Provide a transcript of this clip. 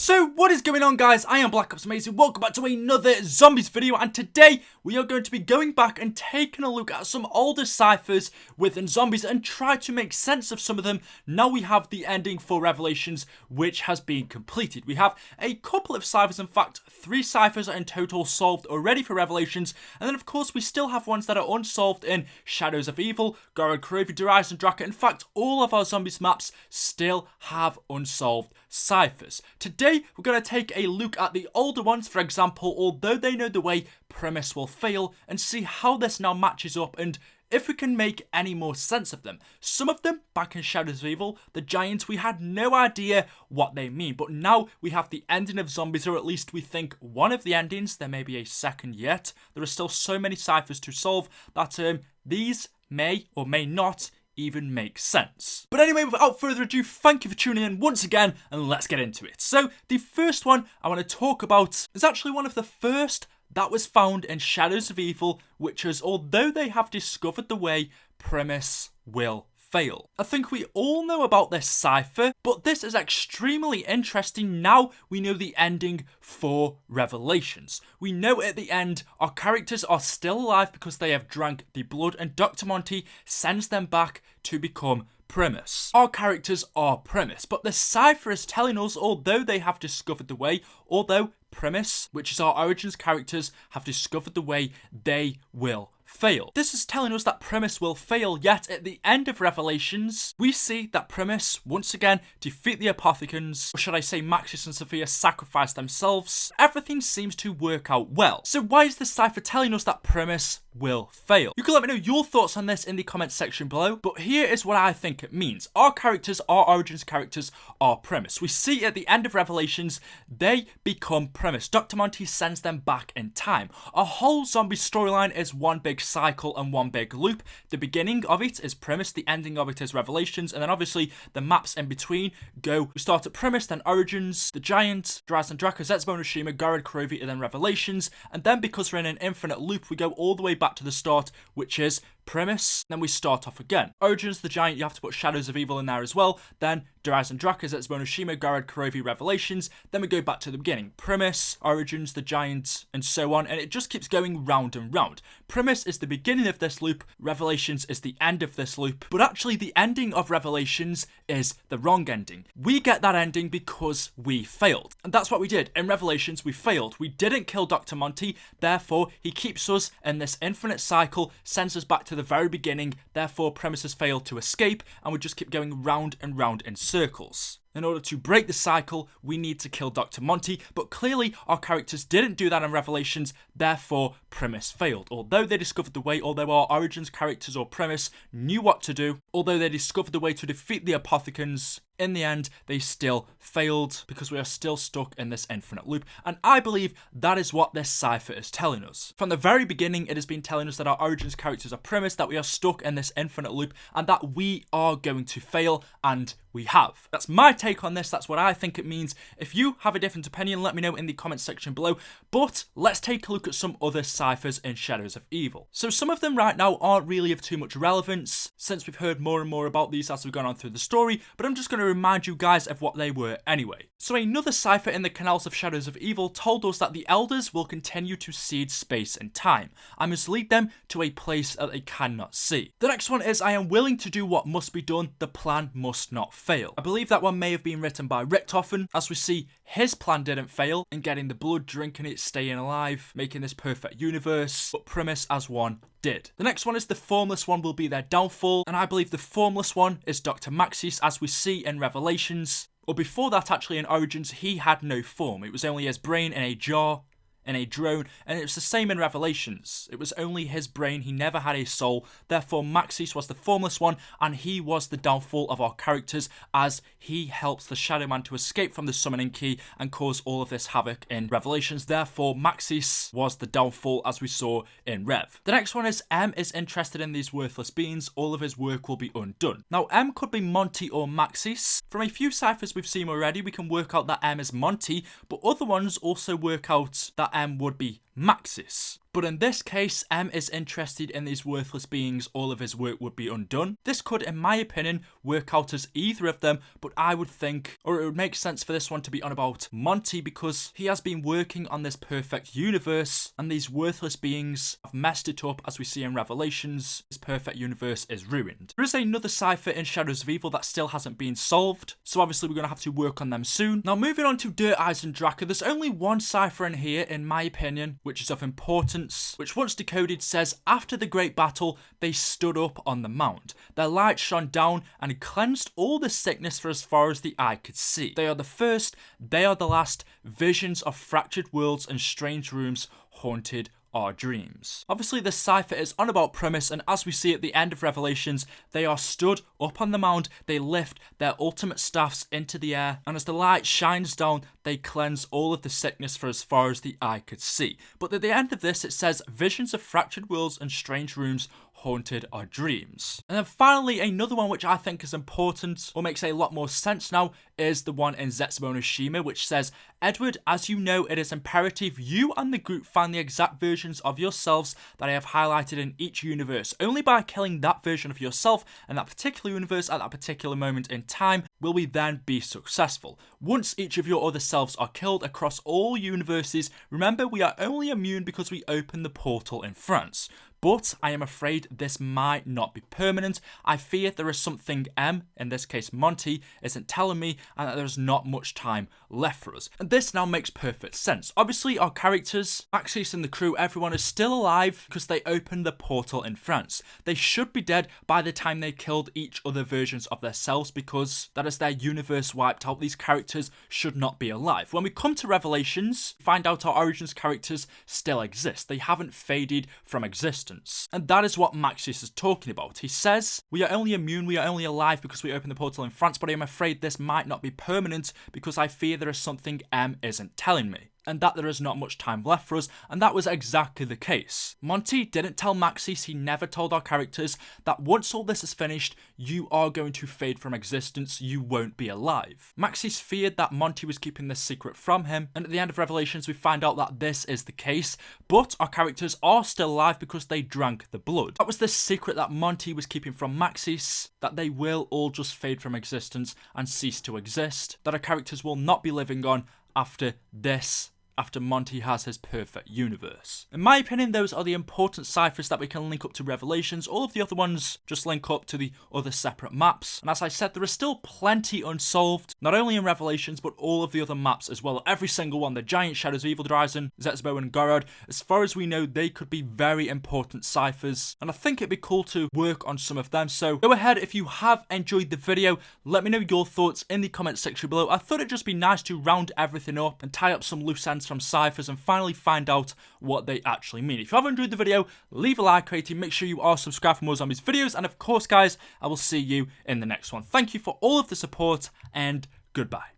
So what is going on, guys? I am BlackOpsAmazing. Welcome back to another zombies video, and today we are going to be going back and taking a look at some older ciphers within zombies and try to make sense of some of them. Now we have the ending for Revelations, which has been completed. We have a couple of ciphers, in fact 3 ciphers are in total solved already for Revelations, and then of course we still have ones that are unsolved in Shadows of Evil, KontrolFreeks, Eisendrache. In fact, all of our zombies maps still have unsolved ciphers. Today we're going to take a look at the older ones, for example, although they know the way, Primis will fail, and see how this now matches up and if we can make any more sense of them. Some of them, back in Shadows of Evil, the giants, we had no idea what they mean, but now we have the ending of zombies, or at least we think one of the endings. There may be a second yet. There are still so many ciphers to solve that these may or may not even make sense. But anyway, without further ado, thank you for tuning in once again, and let's get into it. So the first one I want to talk about is actually one of the first that was found in Shadows of Evil, which is, although they have discovered the way, Primis will fail. I think we all know about this cipher, but this is extremely interesting now we know the ending for Revelations. We know at the end our characters are still alive because they have drank the blood, and Dr. Monty sends them back to become Primis. Our characters are Primis, but the cipher is telling us, although they have discovered the way, although Primis, which is our origins characters, have discovered the way, they will fail. This is telling us that Primis will fail, yet at the end of Revelations, we see that Primis, once again, defeat the Apothecans, or should I say Maxis and Sophia sacrifice themselves. Everything seems to work out well. So why is the cipher telling us that Primis will fail? You can let me know your thoughts on this in the comments section below, but here is what I think it means. Our characters, our origins characters, are Primis. We see at the end of Revelations, they become Primis. Dr. Monty sends them back in time. Our whole zombie storyline is one big cycle and one big loop. The beginning of it is Primis, the ending of it is Revelations, and then obviously the maps in between go. We start at Primis, then Origins, the Giant, Eisendrache, Zetsubou, Shima, KontrolFreeks, and then Revelations, and then because we're in an infinite loop, we go all the way back to the start, which is Primis, then we start off again. Origins, the Giant, you have to put Shadows of Evil in there as well, then Eisendrache, Zetsubou, Shima, KontrolFreeks, Revelations, then we go back to the beginning. Primis, Origins, the Giant, and so on, and it just keeps going round and round. Primis is the beginning of this loop, Revelations is the end of this loop, but actually the ending of Revelations is the wrong ending. We get that ending because we failed, and that's what we did. In Revelations, we failed. We didn't kill Dr. Monty, therefore he keeps us in this infinite cycle, sends us back to the very beginning, therefore Primis has failed to escape, and we just keep going round and round in circles. In order to break the cycle, we need to kill Dr. Monty, but clearly our characters didn't do that in Revelations, therefore Primis failed. Although they discovered the way, although our origins characters or Primis knew what to do, although they discovered the way to defeat the Apothecans, in the end, they still failed because we are still stuck in this infinite loop, and I believe that is what this cipher is telling us. From the very beginning, it has been telling us that our origins characters are Primis, that we are stuck in this infinite loop, and that we are going to fail, and we have. That's my take on this, that's what I think it means. If you have a different opinion, let me know in the comments section below, but let's take a look at some other ciphers in Shadows of Evil. So some of them right now aren't really of too much relevance, since we've heard more and more about these as we've gone on through the story, but I'm just going to remind you guys of what they were anyway. So another cipher in the canals of Shadows of Evil told us that the elders will continue to seed space and time. I must lead them to a place that they cannot see. The next one is, I am willing to do what must be done, the plan must not fail. I believe that one may have been written by Richtofen, as we see his plan didn't fail in getting the blood, drinking it, staying alive, making this perfect universe, but Primis as one did. The next one is the formless one will be their downfall, and I believe the formless one is Dr. Maxis, as we see in Revelations. Or before that, actually, in Origins, he had no form. It was only his brain in a jar, in a drone, and it was the same in Revelations. It was only his brain, he never had a soul, therefore Maxis was the formless one, and he was the downfall of our characters, as he helps the Shadow Man to escape from the summoning key and cause all of this havoc in Revelations. Therefore Maxis was the downfall, as we saw in Rev. The next one is, M is interested in these worthless beings, all of his work will be undone. Now M could be Monty or Maxis. From a few ciphers we've seen already, we can work out that M is Monty, but other ones also work out that M would be Maxis. But in this case, M is interested in these worthless beings, all of his work would be undone. This could, in my opinion, work out as either of them, but I would think, or it would make sense for this one to be on about Monty, because he has been working on this perfect universe, and these worthless beings have messed it up. As we see in Revelations, this perfect universe is ruined. There is another cipher in Shadows of Evil that still hasn't been solved, so obviously we're going to have to work on them soon. Now moving on to Der Eisendrache, there's only one cipher in here, in my opinion, which is of importance, which once decoded says, after the great battle, they stood up on the mount. Their light shone down and cleansed all the sickness for as far as the eye could see. They are the first, they are the last, visions of fractured worlds and strange rooms haunted our dreams. Obviously this cipher is on about Primis, and as we see at the end of Revelations, they are stood up on the mount, they lift their ultimate staffs into the air, and as the light shines down, they cleanse all of the sickness for as far as the eye could see. But at the end of this, it says, visions of fractured worlds and strange rooms haunted our dreams. And then finally, another one which I think is important, or makes a lot more sense now, is the one in Zetsubou and Shima, which says, Edward, as you know, it is imperative you and the group find the exact versions of yourselves that I have highlighted in each universe. Only by killing that version of yourself in that particular universe at that particular moment in time will we then be successful. Once each of your other selves are killed across all universes, remember we are only immune because we opened the portal in France. But I am afraid this might not be permanent. I fear there is something M, in this case Monty, isn't telling me, and that there's not much time left for us. And this now makes perfect sense. Obviously our characters, Maxis and the crew, everyone is still alive because they opened the portal in France. They should be dead by the time they killed each other versions of themselves, because that is their universe wiped out. These characters should not be alive. When we come to Revelations, find out our Origins characters still exist. They haven't faded from existence. And that is what Maxis is talking about. He says, we are only immune, we are only alive because we opened the portal in France, but I am afraid this might not be permanent because I fear there is something M isn't telling me, and that there is not much time left for us, and that was exactly the case. Monty didn't tell Maxis, he never told our characters, that once all this is finished, you are going to fade from existence, you won't be alive. Maxis feared that Monty was keeping this secret from him, and at the end of Revelations we find out that this is the case, but our characters are still alive because they drank the blood. That was the secret that Monty was keeping from Maxis, that they will all just fade from existence and cease to exist, that our characters will not be living on after this, after Monty has his perfect universe. In my opinion, those are the important ciphers that we can link up to Revelations. All of the other ones just link up to the other separate maps. And as I said, there is still plenty unsolved, not only in Revelations, but all of the other maps as well. Every single one, the Giant, Shadows of Evil, Horizon, Zetsubou and Gorod, as far as we know, they could be very important ciphers. And I think it'd be cool to work on some of them. So go ahead, if you have enjoyed the video, let me know your thoughts in the comment section below. I thought it'd just be nice to round everything up and tie up some loose ends from ciphers and finally find out what they actually mean. If you have enjoyed the video, leave a like rating, make sure you are subscribed for more zombies videos, and of course guys, I will see you in the next one. Thank you for all of the support, and goodbye.